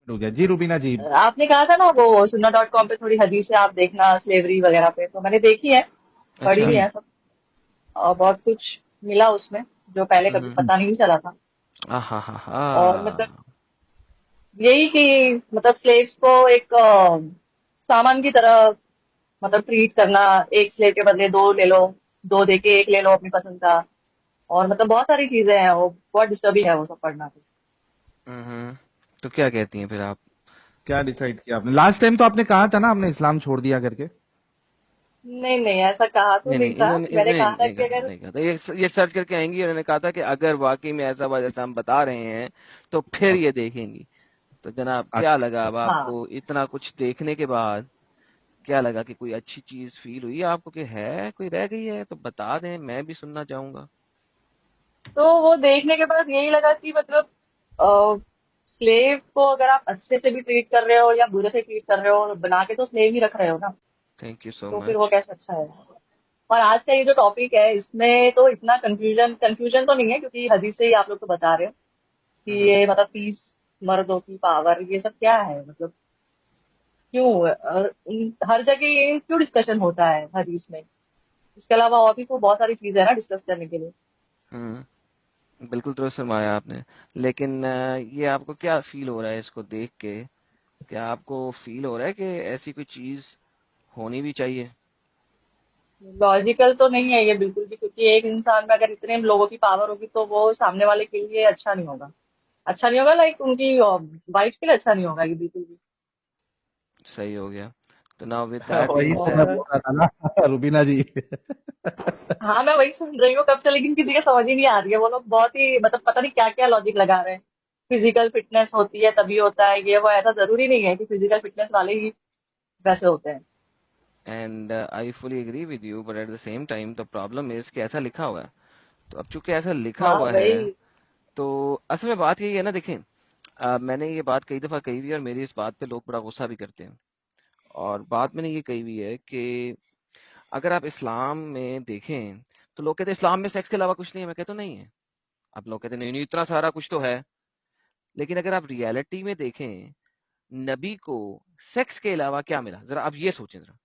हो गया जी। रूबीना जी। आपने कहा था ना वो sunnah.com पे थोड़ी हदीसें आप देखना स्लेवरी वगैरह पे, तो मैंने देखी है, पढ़ी अच्छा। भी है सब, और बहुत कुछ मिला उसमें जो पहले कभी हम्म। पता नहीं चला था। आ हा हा हा। और मतलब यही कि मतलब स्लेव्स को एक सामान की तरह मतलब ट्रीट करना, एक स्लेव के बदले दो ले लो, दो देके एक ले लो अपनी पसंद का, और मतलब बहुत सारी चीजें हैं, वो बहुत डिस्टर्बिंग है वो सब पढ़ना। तो तो क्या कहती हैं फिर आप? क्या डिसाइड किया आपने? लास्ट टाइम तो आपने कहा था ना आपने इस्लाम छोड़ दिया करके। नहीं नहीं, ऐसा कहा तो नहीं नहीं नहीं, था, इन्होंने मैंने नहीं कहा था नहीं कि कहा, अगर नहीं कहा था। ये सर्च करके आएंगी, उन्होंने कहा था कि अगर वाकई में ऐसा हुआ जैसा हम बता रहे हैं तो फिर ये देखेंगी। तो जनाब क्या अच्छा। लगा अब हाँ, आपको इतना कुछ देखने के बाद? क्या लगा कि कोई अच्छी चीज फील हुई आपको कि है कोई रह गई है तो बता दें, मैं भी सुनना चाहूंगा। तो वो देखने के बाद यही लगा कि मतलब स्लेव को अगर आप अच्छे से भी ट्रीट कर रहे हो या बुरे से ट्रीट कर रहे हो, बना के तो स्लेव ही रख रहे हो ना, थैंक यू सो तो फिर वो मच। कैसे अच्छा है। और आज का ये जो टॉपिक है इसमें तो इतना कंफ्यूजन कंफ्यूजन तो नहीं है, क्योंकि हदीस से ही आप लोग तो बता रहे हो कि ये मतलब 30 मर्दों की पावर, ये सब क्या है, मतलब क्यों हर जगह ये क्यों डिस्कशन होता है हदीस में। इसके अलावा और भी तो बहुत सारी चीजें है ना डिस्कस करने के लिए। हम्म। बिल्कुल दुरुस्त फरमाया आपने। लेकिन ये आपको क्या फील हो रहा है इसको देख के? क्या आपको फील हो रहा है कि ऐसी कोई चीज होनी भी चाहिए? लॉजिकल तो नहीं है ये बिल्कुल भी, क्योंकि एक इंसान में अगर इतने लोगों की पावर होगी तो वो सामने वाले के लिए अच्छा नहीं होगा। अच्छा नहीं होगा, लाइक उनकी वाइफ के लिए अच्छा नहीं होगा ये बिल्कुल भी। सही हो गया। तो नाउ विद दैट वही बीइंग तो मैं सेड। और बोल रहा था ना रूबीना जी। हाँ, मैं वही सुन रही हूँ कब से, लेकिन किसी के समझ ही नहीं आ रही है। वो लोग बहुत ही मतलब पता नहीं क्या क्या लॉजिक लगा रहे हैं। फिजिकल फिटनेस होती है तभी होता है ये वो, ऐसा जरूरी नहीं है कि फिजिकल फिटनेस वाले ही वैसे होते हैं। And I fully agree with you, but at the same time the problem is कि ऐसा लिखा हुआ है। तो अब चूंकि ऐसा लिखा हाँ हुआ है, वही। तो असल में बात यही है ना, देखें, मैंने ये बात कई दफा कही हुई है और मेरी इस बात पे लोग बड़ा गुस्सा भी करते हैं। और बात मैंने ये कही हुई है कि अगर आप इस्लाम में देखें तो लोग कहते हैं इस्लाम में सेक्स के अलावा कुछ नहीं है। मैं कहता हूं नहीं है। अब लोग कहते हैं नहीं नहीं इतना सारा कुछ तो है। लेकिन अगर आप रियलिटी में देखें, नबी को सेक्स के अलावा क्या मिला, जरा आप ये सोचें जरा।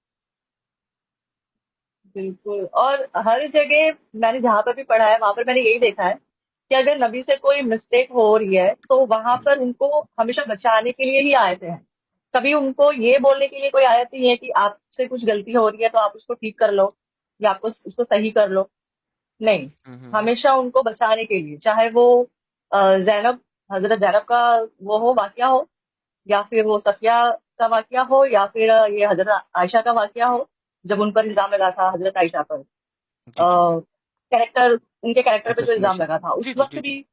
बिल्कुल, और हर जगह मैंने जहां पर भी पढ़ा है वहां पर मैंने यही देखा है कि अगर नबी से कोई मिस्टेक हो रही है तो वहां पर उनको हमेशा बचाने के लिए ही आयते हैं। कभी उनको ये बोलने के लिए कोई आयत नहीं है कि आपसे कुछ गलती हो रही है तो आप उसको ठीक कर लो या आपको उसको सही कर लो। नहीं, हम्म। हमेशा उनको बचाने के लिए, चाहे वो जैनब, हजरत जैनब का वो हो वाकया हो, या फिर वो सफिया का वाकया हो, या फिर ये हजरत आयशा का वाकया हो जब उन पर इल्जाम लगा था हजरत आयशा पर, जी जी। कैरेक्टर, उनके कैरेक्टर पे जो इल्जाम एसेसिनेशन। लगा था जी उस जी वक्त जी जी। भी,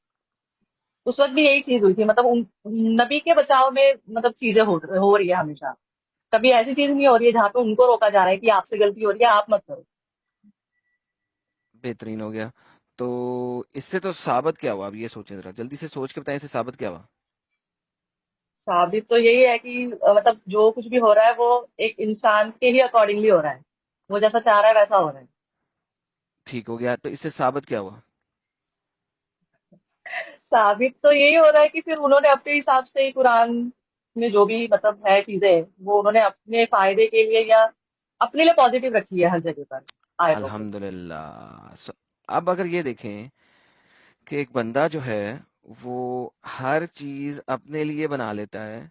उस वक्त भी यही चीज हुई थी। मतलब नबी के बचाव में मतलब चीजें हो रही है हमेशा। कभी ऐसी चीज नहीं हो रही है जहाँ पे उनको रोका जा रहा है कि आपसे गलती हो रही है आप मत करो। बेहतरीन हो गया। तो इससे तो साबित क्या हुआ? अब ये सोचें जरा, जल्दी से सोच के बताएं, इससे साबित क्या हुआ? साबित तो यही है कि मतलब जो कुछ भी हो रहा है वो एक इंसान के ही अकॉर्डिंगली हो रहा है, वो जैसा चाह रहा है वैसा हो रहा है। ठीक हो गया। तो इससे साबित क्या हुआ? साबित तो यही हो रहा है कि फिर उन्होंने अपने हिसाब से ही कुरान में जो भी मतलब है चीजें, वो उन्होंने अपने फायदे के लिए या अपने लिए पॉजिटिव रखी है हर जगह पर आयतों को। अल्हम्दुलिल्लाह। अब अगर ये देखें कि एक बंदा जो है वो हर चीज अपने लिए बना लेता है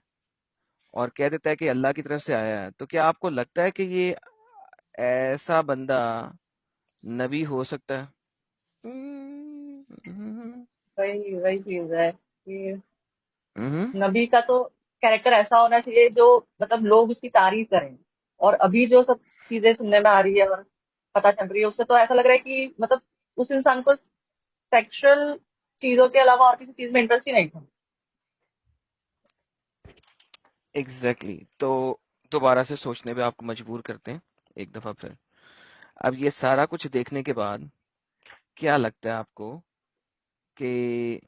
और कह देता है कि अल्लाह की तरफ से आया है, तो क्या आपको लगता है कि ये ऐसा बंदा नबी हो सकता है? हम्म। वही वही चीज है कि हम्म। नबी का तो कैरेक्टर ऐसा होना चाहिए जो मतलब लोग उसकी तारीफ करें। और अभी जो सब चीजें सुनने में आ रही है और पता चल रही है उससे तो ऐसा लग रहा है कि मतलब उस इंसान को सेक्सुअल चीजों के अलावा और किसी चीज में इंटरेस्ट ही नहीं था। Exactly exactly। तो दोबारा से सोचने पे आपको मजबूर करते हैं एक दफा फिर। अब ये सारा कुछ देखने के बाद क्या लगता है आपको कि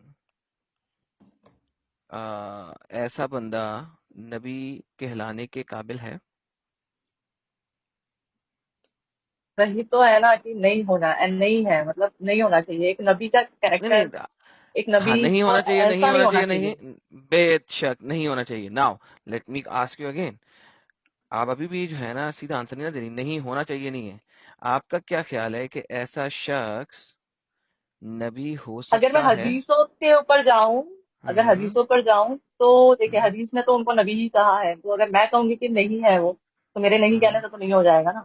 ऐसा बंदा नबी कहलाने के काबिल है? वही तो है ना कि नहीं होना एंड नहीं है, मतलब नहीं होना चाहिए। एक नबी का नहीं कैरेक्टर नहीं, ایک ہاں نبی نہیں اور ہونا چاہیے، نہیں ایسا نہیں ہونا ہونا چاہیے، چاہیے. نہیں، بے شک نہیں ہونا چاہیے. Now let me ask you again. آپ ابھی بھی جو ہے نا سیدھا آنسر نہیں نہ دینی، نہیں ہونا چاہیے نہیں ہے. آپ کا کیا خیال ہے کہ ایسا شخص نبی ہو اگر میں سکتا ہے؟ حدیثوں کے اوپر جاؤں، اگر ہوں حدیثوں پر جاؤں تو دیکھیں ہوں حدیث نے تو ان کو نبی ہی کہا ہے، تو اگر میں کہوں گی کہ نہیں ہے وہ، تو میرے نہیں ہوں کہنے سے تو نہیں ہو جائے گا نا،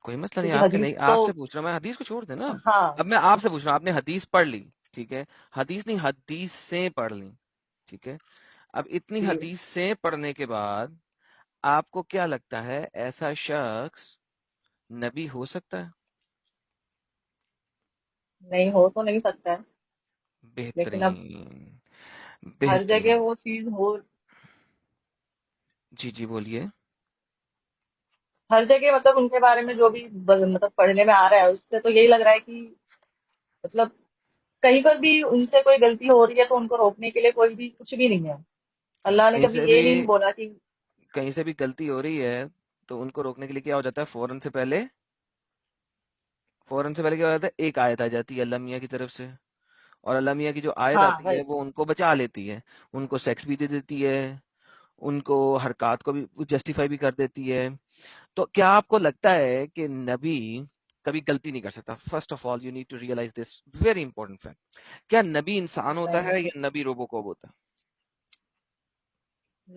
کوئی مسئلہ نہیں، کیونکہ آپ کے حدیث نہیں، تو. آپ سے پوچھ رہا ہوں میں، حدیث کو چھوڑ دیں نا. ہاں. اب میں آپ سے پوچھ رہا ہوں، آپ نے حدیث پڑھ لی، ٹھیک ہے، حدیث نہیں حدیث سے پڑھ لی، ٹھیک ہے. اب اتنی جی. حدیث سے پڑھنے کے بعد آپ کو کیا لگتا ہے ایسا شخص نبی ہو سکتا ہے؟ نہیں ہو تو نہیں سکتا ہے، لیکن اب بہترین، ہر جگہ بہترین. وہ چیز ہو، جی جی بولیے. ہر جگہ مطلب ان کے بارے میں جو بھی مطلب پڑھنے میں آ رہا ہے، اس سے تو یہی لگ رہا ہے کہ مطلب کہیں پر بھی ان سے کوئی غلطی ہو رہی ہے تو ان کو روکنے کے لیے کوئی بھی کچھ بھی نہیں ہے. اللہ نے کہیں کبھی سے یہ بھی نہیں بولا کہ. کہیں سے بھی غلطی ہو رہی ہے تو ان کو روکنے کے لیے کیا ہو جاتا ہے؟ فوراً سے پہلے کیا ہو جاتا ہے؟ ایک آیت آ جاتی ہے اللہ میاں کی طرف سے، اور اللہ میاں کی جو آیت ہاں آتی بھائی. ہے وہ ان کو بچا لیتی ہے، ان کو سیکس بھی دے دیتی ہے، ان کو حرکات کو بھی جسٹیفائی بھی کر دیتی ہے. تو کیا آپ کو لگتا ہے کہ نبی کبھی غلطی نہیں کر سکتا؟ First of all you need to realise this very important fact. کیا نبی انسان ہوتا نہیں، ہے یا نبی روبو کوب ہوتا ہے؟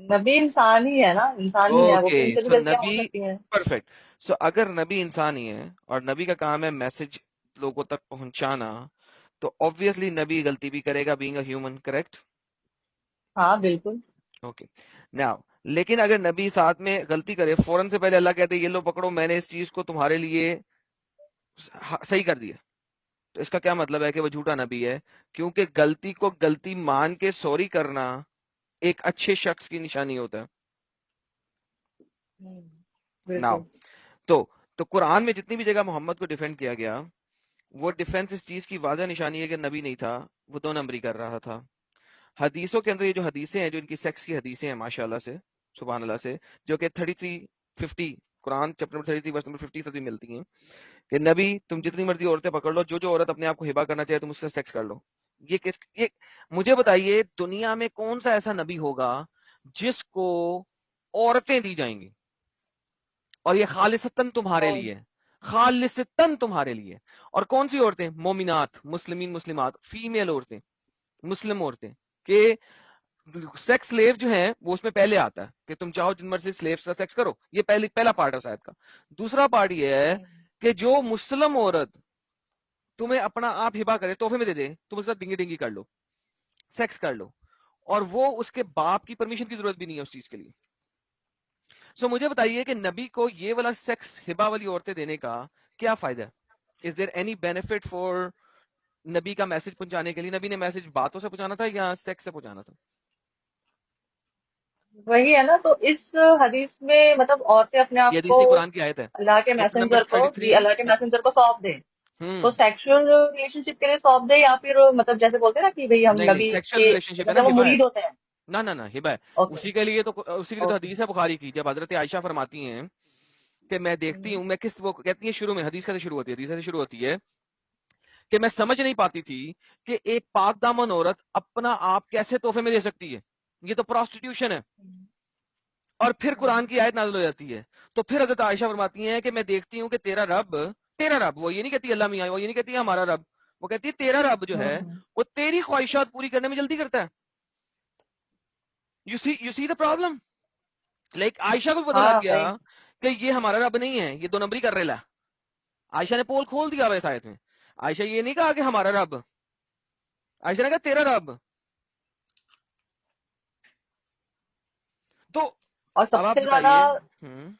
نبی انسان ہی ہے نا، انسان ہی ہے وہ، اوکے پھر ان سے بھی سو غلطیاں ہو نبی، سکتی ہیں. پرفیکٹ. سو اگر نبی انسان ہی ہے اور نبی کا کام ہے میسج لوگوں تک پہنچانا، تو obviously نبی غلطی بھی کرے گا بینگ اے ہیومن، کریکٹ؟ ہاں بالکل. اوکے ناؤ، لیکن اگر نبی ساتھ میں غلطی کرے، فوراً سے پہلے اللہ کہتے یہ لو پکڑو، میں نے اس چیز کو تمہارے لیے صحیح کر دیا، تو اس کا کیا مطلب ہے کہ وہ جھوٹا نبی ہے؟ کیونکہ غلطی کو غلطی مان کے سوری کرنا ایک اچھے شخص کی نشانی ہوتا ہے. ہوں، ناؤ بالکل. تو قرآن میں جتنی بھی جگہ محمد کو ڈیفینڈ کیا گیا، وہ ڈیفینس اس چیز کی واضح نشانی ہے کہ نبی نہیں تھا، وہ دو نمبری کر رہا تھا. حدیثوں کے اندر یہ جو حدیثیں ہیں، جو ان کی سیکس کی حدیثیں ہیں ماشاء اللہ سے، سبحان اللہ سے، جو کہ 3350 قرآن چیپٹر نمبر 33 ورس نمبر 50 سے بھی ملتی ہیں کہ نبی تم جتنی مرضی عورتیں پکڑ لو، جو عورت اپنے آپ کو ہبا کرنا چاہے تم اس سے سیکس کر لو. یہ مجھے بتائیے دنیا میں کون سا ایسا نبی ہوگا جس کو عورتیں دی جائیں گی اور یہ خالصتاً تمہارے اور لیے، خالصتاً تمہارے لیے؟ اور کون سی عورتیں؟ مومنات، مسلمین، مسلمات، فیمیل عورتیں، مسلم عورتیں. کہ سیکس سلیو جو ہیں وہ اس میں پہلے آتا ہے کہ تم چاہو جن مرضی سلیو سے سیکس کرو، یہ پہلا پارٹ ہے اس آیت کا. دوسرا پارٹ یہ ہے کہ جو مسلم عورت تمہیں اپنا آپ ہبا کرے، تحفے میں دے دے، تم اس کے ساتھ ڈنگی ڈنگی کر لو، سیکس کر لو، اور وہ اس کے باپ کی پرمیشن کی ضرورت بھی نہیں ہے اس چیز کے لیے. سو مجھے بتائیے کہ نبی کو یہ والا سیکس ہبا والی عورتیں دینے کا کیا فائدہ ہے؟ از دیر اینی بینیفٹ فار نبی کا میسج پہنچانے کے لیے؟ نبی نے میسج باتوں سے پہنچانا تھا یا سیکس سے پہنچانا تھا؟ وہی ہے نا، تو اس حدیث میں مطلب عورتیں اپنے یہ آپ حدیث کو نہیں قرآن کی آیت ہے، اللہ کے چیپٹر نمبر میسنجر کو، جی 33. اللہ کے میسنجر کو سونپ دیں، ہوں تو سیکشل ریلیشن شپ کے لیے سونپ دیں، یا پھر مطلب جیسے بولتے ہیں نا کہ بھئی ہم نہیں نہیں، نبی سیکشل کے ریلیشن شپ ہے نا، جیسے وہ ہبا ہے. مرید ہوتے ہیں. نہ ہبا ہے. اوکے. اسی کے لیے تو اوکے. حدیث ہے بخاری کی، جب حضرت عائشہ فرماتی ہیں کہ میں دیکھتی ہوں، میں کس، وہ کہتی ہیں شروع میں حدیث کیسے شروع ہوتی ہے، حدیث سے شروع ہوتی ہے کہ میں سمجھ نہیں پاتی تھی کہ ایک پاک دامن عورت اپنا آپ کیسے تحفے میں دے سکتی ہے، یہ تو پروسٹیٹیوشن ہے. اور پھر قرآن کی آیت نازل ہو جاتی ہے، تو پھر حضرت عائشہ فرماتی ہیں کہ میں دیکھتی ہوں کہ تیرا رب، وہ یہ نہیں کہتی اللہ میاں، وہ یہ نہیں کہتی ہمارا رب، وہ کہتی ہے تیرا رب جو ہے وہ تیری خواہشات پوری کرنے میں جلدی کرتا ہے. You see the problem. Like Aisha کو پتا لگ ہاں گیا بھائی. کہ یہ ہمارا رب نہیں ہے، یہ دو نمبری کر رہا ہے. عائشہ نے پول کھول دیا اس آیت میں. عائشہ یہ نہیں کہا کہ ہمارا رب، عائشہ نے کہا تیرا رب. تو اور اب آپ بتائیے. ہوں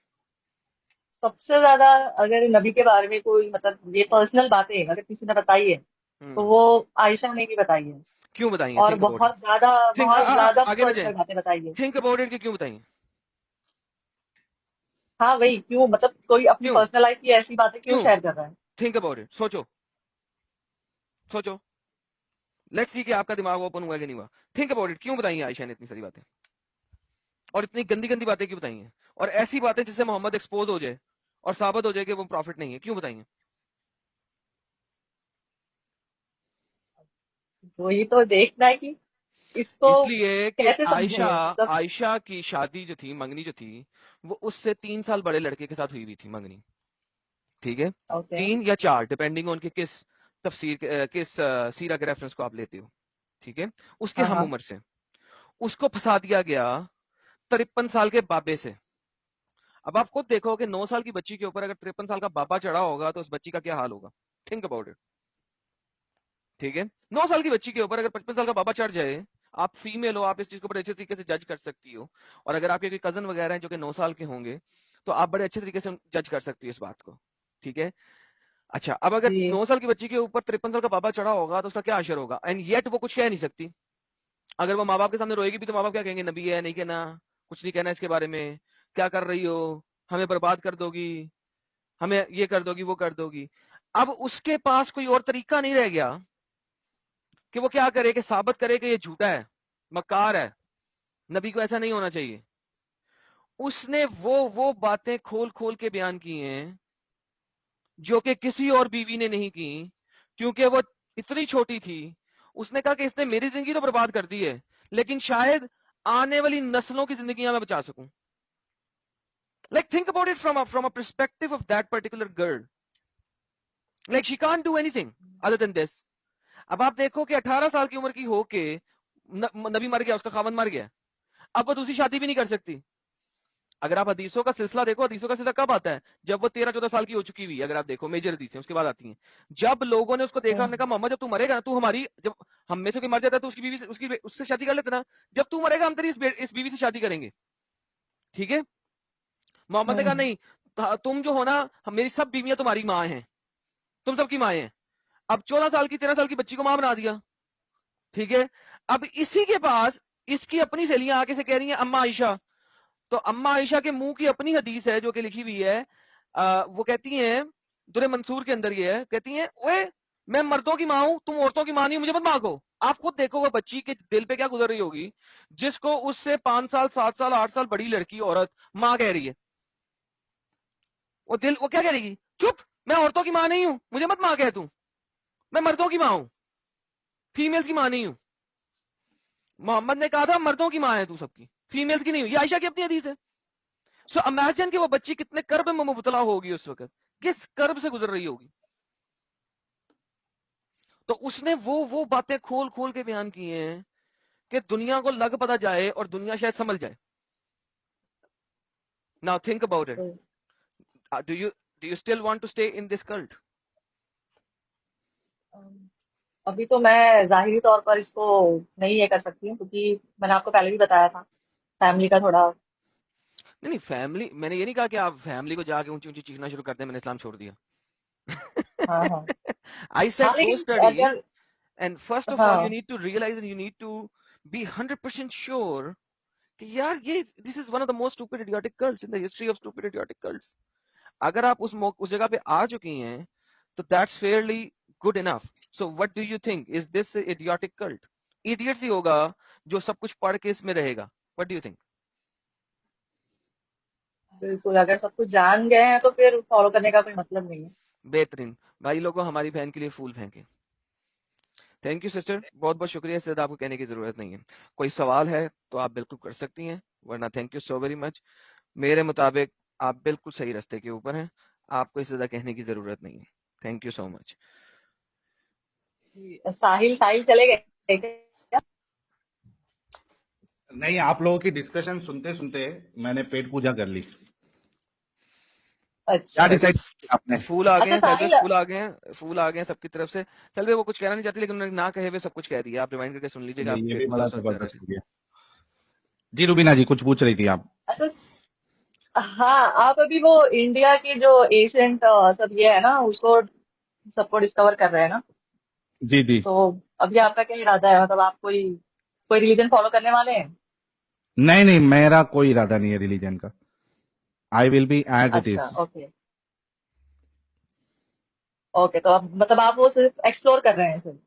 سب سے زیادہ اگر نبی کے بارے میں کوئی مطلب یہ پرسنل باتیں اگر کسی نے بتائی ہے ہوں تو وہ عائشہ نے ہی بتائی ہے، کیوں بتائیے؟ اور تھنک اباؤٹ اٹ. بہت زیادہ آگے نہ جائیں، پرسنل باتیں بتائی ہے. تھنک اباؤٹ اٹ کہ کیوں بتائیے. ہاں وہی کیوں، مطلب کوئی اپنی کیوں پرسنل لائف کی ایسی باتیں کیوں کیوں شیئر کر رہا ہے. تھنک اباؤٹ اٹ، سوچو. لیٹس سی کہ آپ کا دماغ اوپن ہوا کہ نہیں ہوا. تھنک اباؤٹ اٹ، کیوں بتائیے عائشہ نے اتنی ساری باتیں، اور اتنی گندی گندی باتیں کیوں بتائی ہیں، اور ایسی باتیں جس سے محمد ایکسپوز ہو جائے اور ثابت ہو جائے کہ وہ پروفٹ نہیں ہے، کیوں بتائیے؟ वही तो देखना है कि इसको इसलिए कि कैसे समझे, आयशा मतलब आयशा की शादी जो थी, मंगनी जो थी, वो उससे 3 साल बड़े लड़के के साथ हुई थी मंगनी, ठीक है, ओके 3 या 4 डिपेंडिंग ऑन कि किस किस सीरा के रेफरेंस को आप लेते हो, ठीक है, उसके हाँ हम हाँ उम्र से उसको फंसा दिया गया 53 साल के बाबे से। अब आप खुद देखो कि 9 साल की बच्ची के ऊपर अगर 53 साल का बाबा चढ़ा होगा तो उस बच्ची का क्या हाल होगा, थिंक अबाउट इट, ठीक है। 9 साल की बच्ची के ऊपर अगर 55 साल का बाबा चढ़ जाए, आप फीमेल हो, आप इस चीज को बड़े अच्छे तरीके से जज कर सकती हो, और अगर आपके कोई कजन वगैरह हैं जो कि 9 साल के होंगे, तो आप बड़े अच्छे तरीके से जज कर सकती हो इस बात को, ठीक है। अच्छा, अब अगर जी 9 साल की बच्ची के ऊपर 53 साल का बाबा चढ़ा होगा तो उसका क्या असर होगा, एंड येट वो कुछ कह नहीं सकती। अगर वो माँ बाप के सामने रोएगी भी तो माँ बाप क्या कहेंगे, नबी है, नहीं कहना, कुछ नहीं कहना इसके बारे में, क्या कर रही हो, हमें बर्बाद कर दोगी, हमें ये कर दोगी, वो कर दोगी। अब उसके पास कोई और तरीका नहीं रह गया कि वो क्या करे, कि साबित करे कि ये झूठा है, मक्कार है, नबी को ऐसा नहीं होना चाहिए। उसने वो बातें खोल खोल के बयान की हैं जो कि किसी और बीवी ने नहीं की, क्योंकि वो इतनी छोटी थी। उसने कहा कि इसने मेरी जिंदगी तो बर्बाद कर दी है, लेकिन शायद आने वाली नस्लों की जिंदगियां मैं बचा सकूं। Like, think about it from a perspective of that particular girl. Like, she can't do anything other than this. अब आप देखो कि 18 साल की उम्र की हो के नबी मर गया, उसका खावंद मर गया, अब वो दूसरी शादी भी नहीं कर सकती। अगर आप हदीसों का सिलसिला देखो, हदीसों का सिलसिला कब आता है, जब वो 13-14 साल की हो चुकी हुई, अगर आप देखो मेजर हदीसें उसके बाद आती हैं। जब लोगों ने उसको देखा, उन्होंने कहा मोहम्मद जब तू मरेगा ना, तू हमारी, जब हम में से कोई मर जाता है तो उसकी बीवी से, उससे शादी कर लेते ना, जब तू मरेगा हम तेरी इस बीवी से शादी करेंगे, ठीक है। मोहम्मद ने कहा हम्म नहीं, तुम जो हो ना, मेरी सब बीवियां तुम्हारी माँ हैं, तुम सबकी माँ हैं। अब 14 साल की 13 साल की बच्ची को मां बना दिया, ठीक है। अब इसी के पास इसकी अपनी सहेलियां आके से कह रही हैं अम्मा आयशा, तो अम्मा आयशा के मुंह की अपनी हदीस है जो कि लिखी हुई है, वो कहती हैं, दुरे मंसूर के अंदर ये है, कहती हैं ओए मैं मर्दों की मां हूं, तुम औरतों की मां नहीं हो, मुझे मत मांगो। आप खुद देखो वो बच्ची के दिल पे क्या गुजर रही होगी, जिसको उससे 5 साल 7 साल 8 साल बड़ी लड़की औरत मां कह रही है। वो क्या कह रही, चुप, मैं औरतों की मां नहीं हूं, मुझे मत मां कह तू, मैं मर्दों की मां हूं, फीमेल्स की मां नहीं हूं। मोहम्मद ने कहा था मर्दों की मां है तू सबकी, फीमेल्स की नहीं हुई, ये आयशा की अपनी हदीस है। सो इमेजिन कि वो बच्ची कितने कर्ब में मुबतला होगी उस वक्त, किस कर्ब से गुजर रही होगी। तो उसने वो बातें खोल खोल के बयान की हैं कि दुनिया को लग पता जाए और दुनिया शायद समझ जाए। Now think about it, do you still want to stay in this cult? अभी तो मैं जाहिरी तौर पर इसको नहीं ये कर सकती हूँ, क्योंकि मैंने आपको पहले भी बताया था फैमिली का थोड़ा। नहीं नहीं, फैमिली, मैंने ये नहीं कहा कि आप फैमिली को जाके ऊंची ऊंची चीखना शुरू कर दें, मैंने इस्लाम छोड़ दिया। हाँ हाँ आई हाँ सेड गो लेकिन स्टडी, अगर and first of all you हाँ need to realize and you need to be 100% sure कि यार ये this is one of the most stupid idiotic cults in the history of stupid idiotic cults. अगर आप उस जगह पे आ चुकी हैं तो that's fairly good enough. So what do you think, is this idiotic cult? Idiots ही होगा जो सब कुछ पढ़ के इसमें रहेगा। What do you think? बिल्कुल, अगर सब कुछ जान गए हैं तो फिर फॉलो करने का कोई मतलब नहीं है। बेहतरीन, भाई लोगों हमारी बहन के लिए फूल फेंके। थैंक यू सिस्टर, बहुत बहुत शुक्रिया, इससे ज्यादा आपको कहने की जरूरत नहीं है। कोई सवाल है तो आप बिल्कुल कर सकती हैं, वरना thank you so very much. मेरे मुताबिक आप बिल्कुल सही रास्ते के ऊपर हैं, आपको इससे ज्यादा कहने की जरूरत नहीं है। Thank you so much. जी, साहिल साहिल चले गए क्या? नहीं, आप लोगों की डिस्कशन सुनते सुनते मैंने पेट पूजा कर ली। क्या अच्छा सैलवे, डिसाइड किया आपने? फूल आ गए अच्छा हैं सैलवे, साहिल, फूल आ गए हैं, फूल आ गए हैं सबकी तरफ से। सैलवे वो कुछ कहना नहीं चाहती, लेकिन उन्होंने ना कहे हुए सब कुछ कह दिया, आप रिवाइंड करके सुन लीजिएगा, आप ये पेट भी पूजा बड़ा उस वक्त कर रहे जबरदस्त थे। हो गया। जी रुबीना जी, कुछ पूछ रही थी आप? अच्छा हाँ, आप अभी वो इंडिया की जो एशियंट सब ये है ना, उसको सबको डिस्कवर कर रहे हैं ना, जी जी। तो अभी आपका क्या इरादा है, मतलब आप कोई कोई रिलीजन फॉलो करने वाले हैं? नहीं नहीं, मेरा कोई इरादा नहीं है रिलीजन का। I will be as it अच्छा इज। ओके ओके, तो आप मतलब आप वो सिर्फ एक्सप्लोर कर रहे हैं सिर्फ।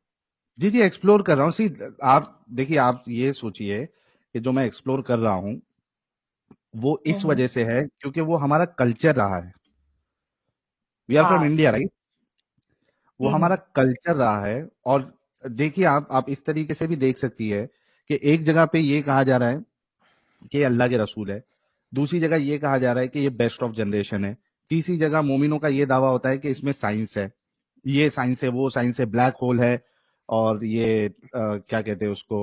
जी जी, एक्सप्लोर कर रहा हूँ। सी, आप देखिए, आप ये सोचिए कि जो मैं एक्सप्लोर कर रहा हूँ वो इस हम्म। वजह से है क्योंकि वो हमारा कल्चर रहा है। वी आर फ्रॉम हाँ। India, right? वो हमारा हम्म। कल्चर रहा है। और دیکھیے آپ اس طریقے سے بھی دیکھ سکتی ہے کہ ایک جگہ پہ یہ کہا جا رہا ہے کہ یہ اللہ کے رسول ہے، دوسری جگہ یہ کہا جا رہا ہے کہ یہ بیسٹ آف جنریشن ہے، تیسری جگہ مومنوں کا یہ دعویٰ ہوتا ہے کہ اس میں سائنس ہے، یہ سائنس ہے، وہ سائنس ہے، بلیک ہول ہے، اور یہ کیا کہتے ہیں اس کو،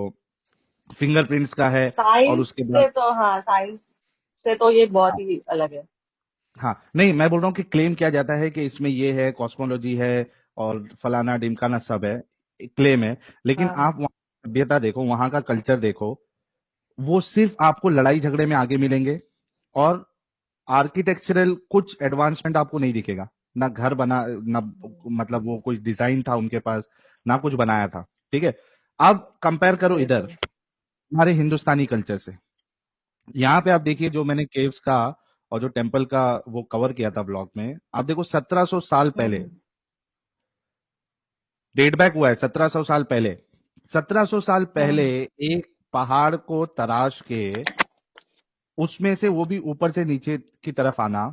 فنگر پرنٹس کا ہے، اور سائنس اس کے بعد سے تو ہاں، سائنس سے تو یہ بہت ہی الگ ہے. ہاں نہیں میں بول رہا ہوں کہ کلیم کیا جاتا ہے کہ اس میں یہ ہے، کاسمولوجی ہے اور فلانا ڈمکانا سب ہے، کلیم ہے، لیکن ہاں آپ وہاں کی سبھیتا دیکھو، وہاں کا کلچر دیکھو، وہ صرف آپ کو لڑائی جھگڑے میں آگے ملیں گے، اور آرکیٹیکچرل کچھ ایڈوانسمنٹ آپ کو نہیں دکھے گا، نہ گھر بنا، نہ مطلب وہ کوئی ڈیزائن تھا ان کے پاس، نہ کچھ بنایا تھا. ٹھیک ہے، اب کمپیئر کرو ادھر بالکل. ہمارے ہندوستانی کلچر سے. یہاں پہ آپ دیکھیے جو میں نے کیوز کا اور جو ٹیمپل کا وہ کور کیا تھا بلاگ میں، آپ دیکھو 1700 سال پہلے ڈیٹ بیک ہوا ہے، 1700 سال پہلے، 1700 سال پہلے ایک پہاڑ کو تراش کے اس میں سے وہ بھی اوپر سے نیچے کی طرف آنا،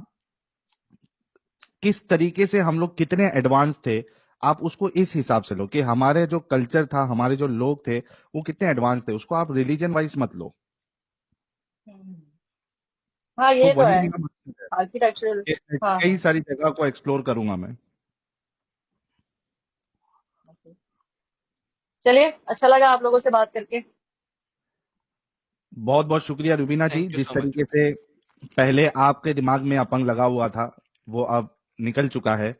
کس طریقے سے ہم لوگ کتنے ایڈوانس تھے، آپ اس کو اس حساب سے لو کہ ہمارے جو کلچر تھا، ہمارے جو لوگ تھے وہ کتنے ایڈوانس تھے، اس کو آپ ریلیجن وائز مت لو. ہاں تو یہ تو وہی ہے میرا مقصد ہے آرکیٹیکچرل. کہ ایسی ہاں کئی ساری جگہ کو ایکسپلور کروں گا میں. چلیے، اچھا لگا آپ لوگوں سے بات کر کے. بہت بہت شکریہ روبینہ جی، تھینک یو جس سو مچ. طریقے سے پہلے آپ کے دماغ میں اپنگ لگا ہوا تھا وہ اب نکل چکا ہے.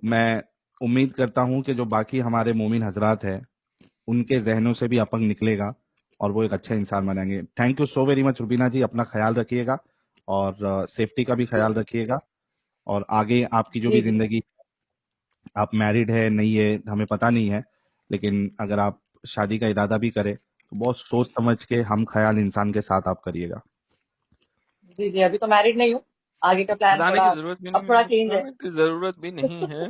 میں امید کرتا ہوں کہ جو باقی ہمارے مومن حضرات ہیں ان کے ذہنوں سے بھی اپنگ نکلے گا اور وہ ایک اچھا انسان بنیں گے. Thank you so very much Rubina ji, اپنا خیال رکھیے گا اور سیفٹی کا بھی خیال رکھیے گا، اور آگے آپ کی جو جی بھی جی زندگی، آپ میرڈ ہے نہیں ہے ہمیں پتہ نہیں ہے، لیکن اگر آپ شادی کا ارادہ بھی کرے تو بہت سوچ سمجھ کے ہم خیال انسان کے ساتھ آپ کریے گا. جی جی، ابھی تو میرڈ نہیں ہوں، آگے کا پلان بتانے کی تھوڑا ضرورت بھی اب نہیں تھوڑا ہے، چینج ہے. بتانے کی ضرورت بھی نہیں ہے.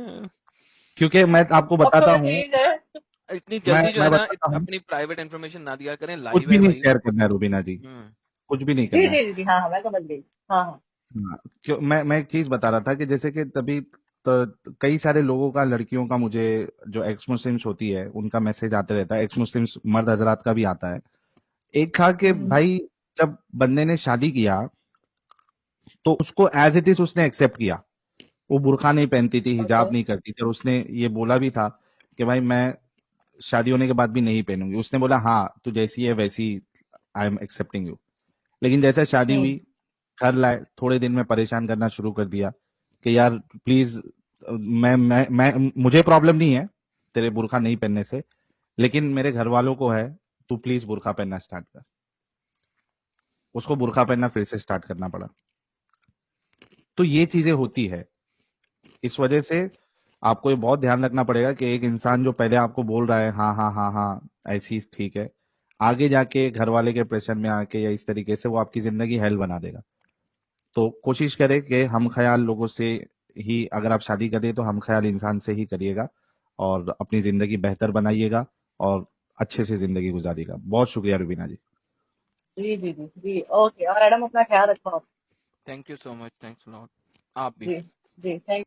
کیونکہ میں آپ کو اب بتاتا تھوڑا ہوں، چینج ہے. اتنی جلدی جو میں ہے نا بتاتا ہوں، اپنی پرائیویٹ انفارمیشن نہ دیا کریں، کچھ لائیو بھی ہے نہیں بھائی. شیئر کرنا ہے روبینہ جی، ہوں. کچھ بھی نہیں جی کرنا ہے. جی جی، ہاں ہاں، میں سمجھ گئی. ہاں ہاں. میں ایک چیز بتا رہا تھا کہ جیسے کہ تبھی کئی سارے لوگوں کا، لڑکیوں کا، مجھے جو ایکس مسلمس ہوتی ہے ان کا میسج آتے رہتا ہے، ایکس مسلمس مرد حضرات کا بھی آتا ہے. ایک تھا کہ بھائی جب بندے نے شادی کیا تو اس کو ایز اٹ از اس نے ایکسپٹ کیا، وہ برقع نہیں پہنتی تھی، اوکے. حجاب نہیں کرتی تھی، اور اس نے یہ بولا بھی تھا کہ بھائی میں شادی ہونے کے بعد بھی نہیں پہنوں گی. اس نے بولا ہاں تو جیسی ہے ویسی آئی ایم ایکسپٹنگ یو. لیکن جیسے شادی ہوئی، گھر لائے، تھوڑے دن میں پریشان کرنا شروع کر دیا کہ یار پلیز، مجھے پرابلم نہیں ہے تیرے برقع نہیں پہننے سے، لیکن میرے گھر والوں کو ہے، تو پلیز برقع پہننا اسٹارٹ کر. اس کو برقع پہننا پھر سے اسٹارٹ کرنا پڑا. تو یہ چیزیں ہوتی ہے، اس وجہ سے آپ کو یہ بہت دھیان رکھنا پڑے گا کہ ایک انسان جو پہلے آپ کو بول رہا ہے ہاں ہاں ہاں ہاں ایسی ٹھیک ہے، آگے جا کے گھر والے کے پریشر میں آ کے یا اس طریقے سے وہ آپ کی زندگی ہیل بنا دے گا. تو کوشش کرے کہ ہم خیال لوگوں سے ہی، اگر آپ شادی کریں تو ہم خیال انسان سے ہی کریے گا، اور اپنی زندگی بہتر بنائیے گا اور اچھے سے زندگی گزاریے گا. بہت شکریہ روبینہ جی. جی جی جی جی، اوکے. اور ایڈم اپنا خیال رکھو. Thank you so much. Thanks لاٹ. آپ بھی. جی جی، تھینک